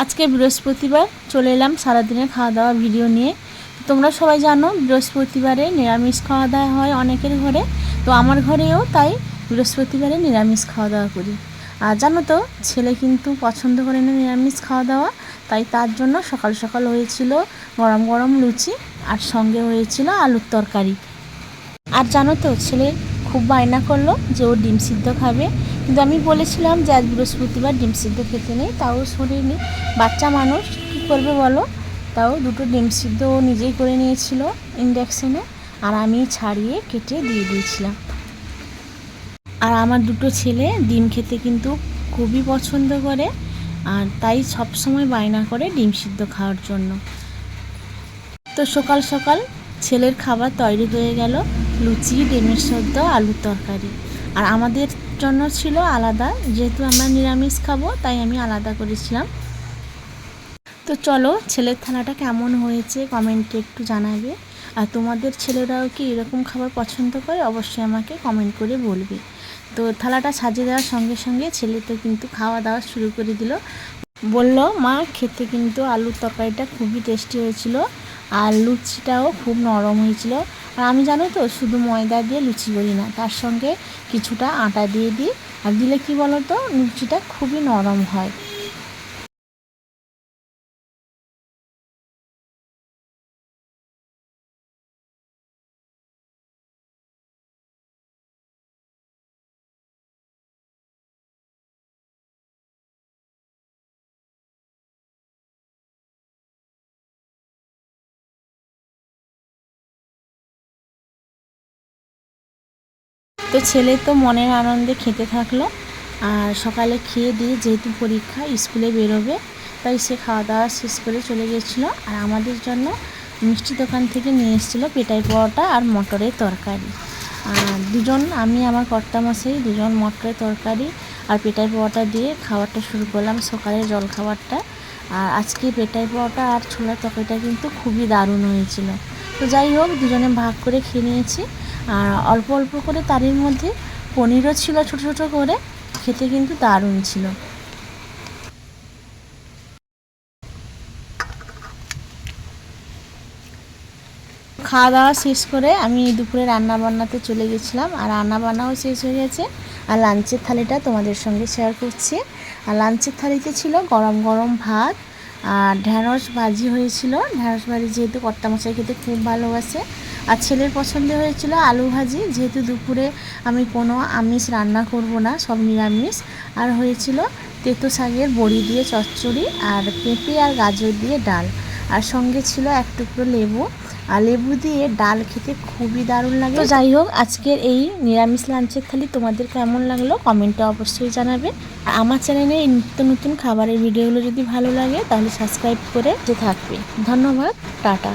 আজকে বৃহস্পতিবার চলে এলাম সারাদিনের খাওয়া দাওয়া ভিডিও নিয়ে। তোমরা সবাই জানো বৃহস্পতিবারে নিরামিষ খাওয়া দাওয়া হয় অনেকের ঘরে, তো আমার ঘরেও তাই বৃহস্পতিবারে নিরামিষ খাওয়া দাওয়া করি। আর জানো তো ছেলে কিন্তু পছন্দ করে না নিরামিষ খাওয়া দাওয়া, তাই তার জন্য সকাল সকাল হয়েছিল গরম গরম লুচি আর সঙ্গে হয়েছিল আলুর তরকারি। আর জানো তো ছেলে খুব বায়না করলো যে ও ডিম সিদ্ধ খাবে, কিন্তু আমি বলেছিলাম যে আজ বৃহস্পতিবার ডিম সিদ্ধ খেতে নেই, তাও শরীরে বাচ্চা মানুষ কী করবে বলো। তাও দুটো ডিম সিদ্ধ ও নিজেই করে নিয়েছিল ইন্ডাকশানে, আর আমি ছাড়িয়ে কেটে দিয়ে দিয়েছিলাম। আর আমার দুটো ছেলে ডিম খেতে কিন্তু খুবই পছন্দ করে, আর তাই সবসময় বায়না করে ডিম সিদ্ধ খাওয়ার জন্য। তো সকাল সকাল ছেলের খাবার তৈরি হয়ে গেল, লুচি, ডিমের সেদ্ধ, আলুর তরকারি। আর আমাদের জন্য ছিল আলাদা, যেহেতু আমরা নিরামিষ খাবো তাই আমি আলাদা করেছিলাম। তো চলো ছেলের থালাটা কেমন হয়েছে কমেন্টে একটু জানাবে। আর তোমাদের ছেলেরাও কি এরকম খাবার পছন্দ করে অবশ্যই আমাকে কমেন্ট করে বলবে। তো থালাটা সাজিয়ে দেওয়ার সঙ্গে সঙ্গে ছেলে তো কিন্তু খাওয়া দাওয়া শুরু করে দিল। বলল মা খেতে কিন্তু আলুর তরকারিটা খুবই টেস্টি হয়েছিল, আর লুচিটাও খুব নরম হয়েছিল। আর আমি জানো তো শুধু ময়দা দিয়ে লুচি করি না, তার সঙ্গে কিছুটা আটা দিয়ে দিই, আর দিলে কি বলো তো লুচিটা খুবই নরম হয়। তো ছেলে তো মনের আনন্দে খেতে থাকলো। আর সকালে খেয়ে দিয়ে যেহেতু পরীক্ষা স্কুলে বেরোবে, তাই সে খাওয়া দাওয়া শেষ করে চলে গেছিলো। আর আমাদের জন্য মিষ্টি দোকান থেকে নিয়ে এসেছিলো পেটাই পরোটা আর মটরের তরকারি। আর দুজন, আমি আমার কর্তামশাই দুজন মটরের তরকারি আর পেটাই পরোটা দিয়ে খাবারটা শুরু করলাম, সকালের জল খাবারটা। আর আজকে পেটাই পরোটা আর ছোলার তরকারিটা কিন্তু খুবই দারুণ হয়েছিল। তো যাই হোক দুজনে ভাগ করে খেয়ে নিয়েছি। আর অল্প অল্প করে তারই মধ্যে পনিরও ছিল ছোটো ছোটো করে, খেতে কিন্তু দারুণ ছিল। খাওয়া দাওয়া শেষ করে আমি দুপুরে রান্না বান্নাতে চলে গেছিলাম, আর রান্না বান্নাও শেষ হয়ে গেছে। আর লাঞ্চের থালিটা তোমাদের সঙ্গে শেয়ার করছি। আর লাঞ্চের থালিতে ছিল গরম গরম ভাত আর ঢ্যাঁড়স ভাজি হয়েছিল। ঢ্যাঁড়স ভাজি যেহেতু কর্তামশাই খেতে খুব ভালোবাসে, আর ছেলের পছন্দ হয়েছিল আলু ভাজি, যেহেতু দুপুরে আমি কোনো আমিষ রান্না করব না, সব নিরামিষ। আর হয়েছিল তেতো শাকের বড়ি দিয়ে চচ্চড়ি, আর পেঁপে আর গাজর দিয়ে ডাল, আর সঙ্গে ছিল এক টুকরো লেবু। আর লেবু দিয়ে ডাল খেতে খুবই দারুণ লাগে। তো যাই হোক আজকের এই নিরামিষ লাঞ্চের থালি তোমাদের কেমন লাগলো কমেন্টে অবশ্যই জানাবে। আর আমার চ্যানেলে এই নিত্য নতুন খাবারের ভিডিওগুলো যদি ভালো লাগে তাহলে সাবস্ক্রাইব করে থাকবে। ধন্যবাদ, টাটা।